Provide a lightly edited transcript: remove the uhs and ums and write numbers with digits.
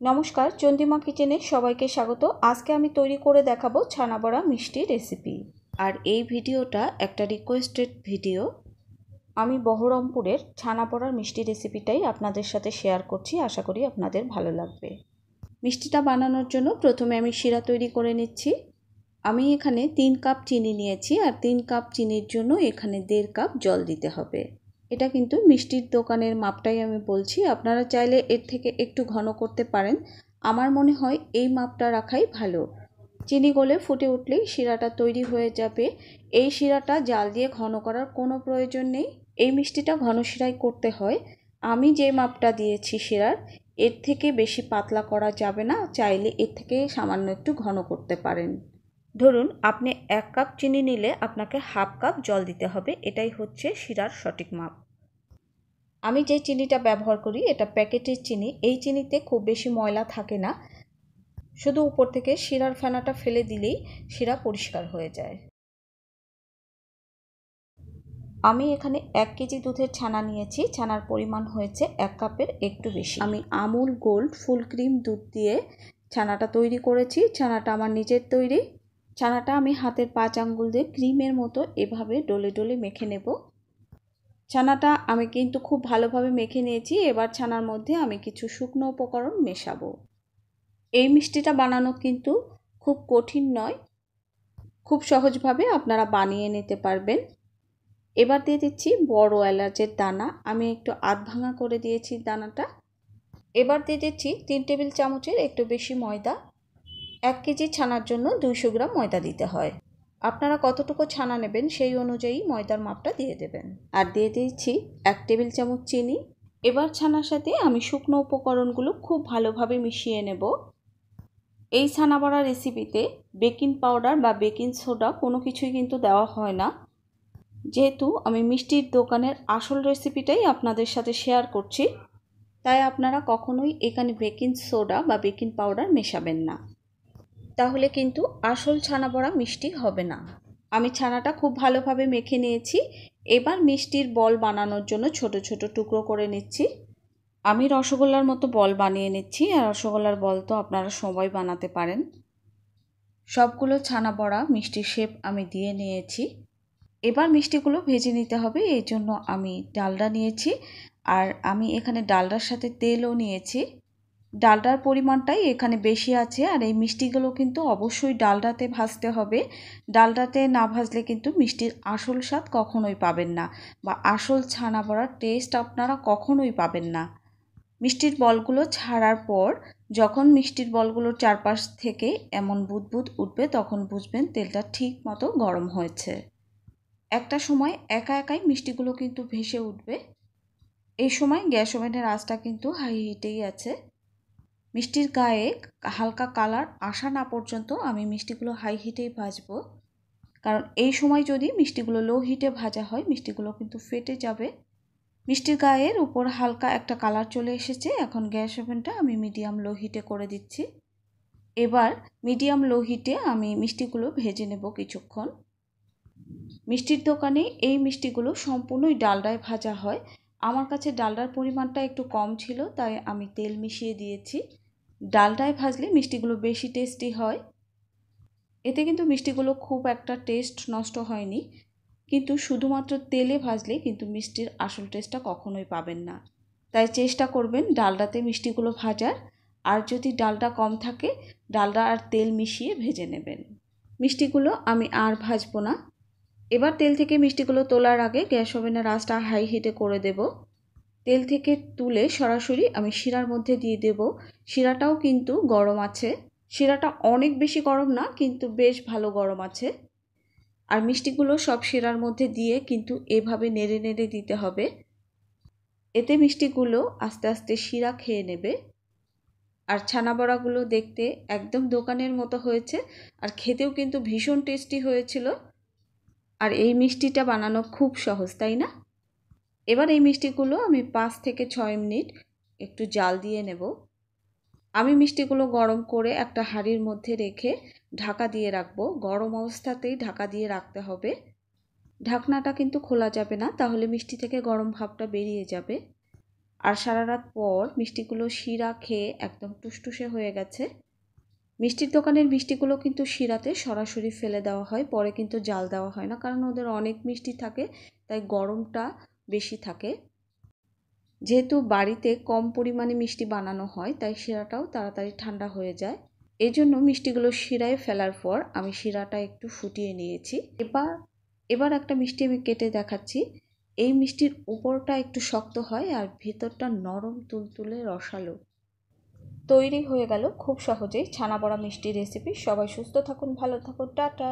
নমস্কার, চন্দ্রিমা কিচেনে সবাইকে স্বাগত। আজকে আমি তৈরি করে দেখাবো ছানা বড়া মিষ্টি রেসিপি। আর এই ভিডিওটা একটা রিকোয়েস্টেড ভিডিও। আমি বহরমপুরের ছানা বড়ার মিষ্টি রেসিপিটাই আপনাদের সাথে শেয়ার করছি। আশা করি আপনাদের ভালো লাগবে। মিষ্টিটা বানানোর জন্য প্রথমে আমি শিরা তৈরি করে নিচ্ছি। আমি এখানে 3 কাপ চিনি নিয়েছি, আর 3 কাপ চিনির জন্য এখানে 1.5 কাপ জল দিতে হবে। এটা কিন্তু মিষ্টির দোকানের মাপটাই আমি বলছি, আপনারা চাইলে এর থেকে একটু ঘন করতে পারেন। আমার মনে হয় এই মাপটা রাখাই ভালো। চিনি গলে ফুটে উঠলেই শিরাটা তৈরি হয়ে যাবে। এই শিরাটা জাল দিয়ে ঘন করার কোনো প্রয়োজন নেই। এই মিষ্টিটা ঘন শিরাই করতে হয়। আমি যে মাপটা দিয়েছি শিরার, এর থেকে বেশি পাতলা করা যাবে না। চাইলে এর থেকে সামান্য একটু ঘন করতে পারেন। ধরুন আপনি 1 কাপ চিনি নিলে আপনাকে 1/2 কাপ জল দিতে হবে। এটাই হচ্ছে শিরার সঠিক মাপ। আমি যে চিনিটা ব্যবহার করি এটা প্যাকেটের চিনি। এই চিনিতে খুব বেশি ময়লা থাকে না, শুধু উপর থেকে শিরার ফেনাটা ফেলে দিলেই শিরা পরিষ্কার হয়ে যায়। আমি এখানে 1 কেজি দুধের ছানা নিয়েছি। ছানার পরিমাণ হয়েছে 1 কাপের একটু বেশি। আমি আমুল গোল্ড ফুল ক্রিম দুধ দিয়ে ছানাটা তৈরি করেছি। ছানাটা আমার নিজের তৈরি। ছানাটা আমি হাতের 5 আঙ্গুল দিয়ে ক্রিমের মতো এভাবে ডলে ডলে মেখে নেব। ছানাটা আমি কিন্তু খুব ভালোভাবে মেখে নিয়েছি। এবার ছানার মধ্যে আমি কিছু শুকনো উপকরণ মেশাবো। এই মিষ্টিটা বানানো কিন্তু খুব কঠিন নয়, খুব সহজভাবে আপনারা বানিয়ে নিতে পারবেন। এবার দিয়ে দিচ্ছি বড় এলাচের দানা। আমি একটু আধ ভাঙা করে দিয়েছি দানাটা। এবার দিয়ে দিচ্ছি 3 টেবিল চামচের একটু বেশি ময়দা। 1 কেজি ছানার জন্য 200 গ্রাম ময়দা দিতে হয়। আপনারা কতটুকু ছানা নেবেন সেই অনুযায়ী ময়দার মাপটা দিয়ে দেবেন। আর দিয়ে দিচ্ছি 1 টেবিল চামচ চিনি। এবার ছানার সাথে আমি শুকনো উপকরণগুলো খুব ভালোভাবে মিশিয়ে নেব। এই ছানা বড়া রেসিপিতে বেকিং পাউডার বা বেকিং সোডা কোনো কিছুই কিন্তু দেওয়া হয় না। যেহেতু আমি মিষ্টির দোকানের আসল রেসিপিটাই আপনাদের সাথে শেয়ার করছি, তাই আপনারা কখনোই এখানে বেকিং সোডা বা বেকিং পাউডার মেশাবেন না, তাহলে কিন্তু আসল ছানা বড়া মিষ্টি হবে না। আমি ছানাটা খুব ভালোভাবে মেখে নিয়েছি। এবার মিষ্টির বল বানানোর জন্য ছোট ছোট টুকরো করে নিচ্ছি। আমি রসগোল্লার মতো বল বানিয়ে নিচ্ছি। আর রসগোল্লার বল তো আপনারা সবাই বানাতে পারেন। সবগুলো ছানা বড়া মিষ্টির শেপ আমি দিয়ে নিয়েছি। এবার মিষ্টিগুলো ভেজে নিতে হবে, এই জন্য আমি ডালডা নিয়েছি। আর আমি এখানে ডালডার সাথে তেলও নিয়েছি। ডালডার পরিমাণটাই এখানে বেশি আছে। আর এই মিষ্টিগুলো কিন্তু অবশ্যই ডালডাতে ভাজতে হবে। ডালডাতে না ভাজলে কিন্তু মিষ্টির আসল স্বাদ কখনোই পাবেন না, বা আসল ছানা বড়ার টেস্ট আপনারা কখনোই পাবেন না। মিষ্টির বলগুলো ছাড়ার পর যখন মিষ্টির বলগুলোর চারপাশ থেকে এমন বুদবুদ উঠবে, তখন বুঝবেন তেলটা ঠিক মতো গরম হয়েছে। একটা সময় একা একাই মিষ্টিগুলো কিন্তু ভেসে উঠবে। এই সময় গ্যাস ওভেনের আঁচটা কিন্তু হাই হিটেই আছে। মিষ্টির গায়ে হালকা কালার আসা না পর্যন্ত আমি মিষ্টিগুলো হাই হিটেই ভাজবো, কারণ এই সময় যদি মিষ্টিগুলো লো হিটে ভাজা হয় মিষ্টিগুলো কিন্তু ফেটে যাবে। মিষ্টির গায়ের উপর হালকা একটা কালার চলে এসেছে। এখন গ্যাস ওভেনটা আমি মিডিয়াম লো হিটে করে দিচ্ছি। এবার মিডিয়াম লো হিটে আমি মিষ্টিগুলো ভেজে নেব কিছুক্ষণ। মিষ্টির দোকানে এই মিষ্টিগুলো সম্পূর্ণই ডালডায় ভাজা হয়। আমার কাছে ডালডার পরিমাণটা একটু কম ছিল, তাই আমি তেল মিশিয়ে দিয়েছি। ডালডায় ভাজলে মিষ্টিগুলো বেশি টেস্টি হয়। এতে কিন্তু মিষ্টিগুলো খুব একটা টেস্ট নষ্ট হয়নি, কিন্তু শুধুমাত্র তেলে ভাজলে কিন্তু মিষ্টির আসল টেস্টটা কখনোই পাবেন না। তাই চেষ্টা করবেন ডালডাতে মিষ্টিগুলো ভাজার। আর যদি ডালডা কম থাকে, ডালডা আর তেল মিশিয়ে ভেজে নেবেন। মিষ্টিগুলো আমি আর ভাজবো না। এবার তেল থেকে মিষ্টিগুলো তোলার আগে গ্যাস ওভেনের আঁচটা হাই হিটে করে দেব। তেল থেকে তুলে সরাসরি আমি শিরার মধ্যে দিয়ে দেব। শিরাটাও কিন্তু গরম আছে। শিরাটা অনেক বেশি গরম না, কিন্তু বেশ ভালো গরম আছে। আর মিষ্টিগুলো সব শিরার মধ্যে দিয়ে কিন্তু এভাবে নেড়ে নেড়ে দিতে হবে। এতে মিষ্টিগুলো আস্তে আস্তে শিরা খেয়ে নেবে। আর ছানা বড়াগুলো দেখতে একদম দোকানের মতো হয়েছে, আর খেতেও কিন্তু ভীষণ টেস্টি হয়েছিল। আর এই মিষ্টিটা বানানো খুব সহজ, তাই না? এবার এই মিষ্টিগুলো আমি 5 থেকে 6 মিনিট একটু জাল দিয়ে নেব। আমি মিষ্টিগুলো গরম করে একটা হাঁড়ির মধ্যে রেখে ঢাকা দিয়ে রাখবো। গরম অবস্থাতেই ঢাকা দিয়ে রাখতে হবে। ঢাকনাটা কিন্তু খোলা যাবে না, তাহলে মিষ্টি থেকে গরম ভাবটা বেরিয়ে যাবে। আর সারা রাত পর মিষ্টিগুলো শিরা খেয়ে একদম টুসটুসে হয়ে গেছে। মিষ্টির দোকানের মিষ্টিগুলো কিন্তু শিরাতে সরাসরি ফেলে দেওয়া হয়, পরে কিন্তু জাল দেওয়া হয় না, কারণ ওদের অনেক মিষ্টি থাকে, তাই গরমটা বেশি থাকে। যেহেতু বাড়িতে কম পরিমাণে মিষ্টি বানানো হয়, তাই শিরাটাও তাড়াতাড়ি ঠান্ডা হয়ে যায়। এই জন্য মিষ্টিগুলো শিরায় ফেলার পর আমি শিরাটা একটু ফুটিয়ে নিয়েছি। এবার একটা মিষ্টি আমি কেটে দেখাচ্ছি। এই মিষ্টির উপরটা একটু শক্ত হয় আর ভেতরটা নরম তুলতুলে রসালো। তৈরি হয়ে গেল খুব সহজেই ছানা বড়া মিষ্টি রেসিপি। সবাই সুস্থ থাকুন, ভালো থাকুন, টাটা।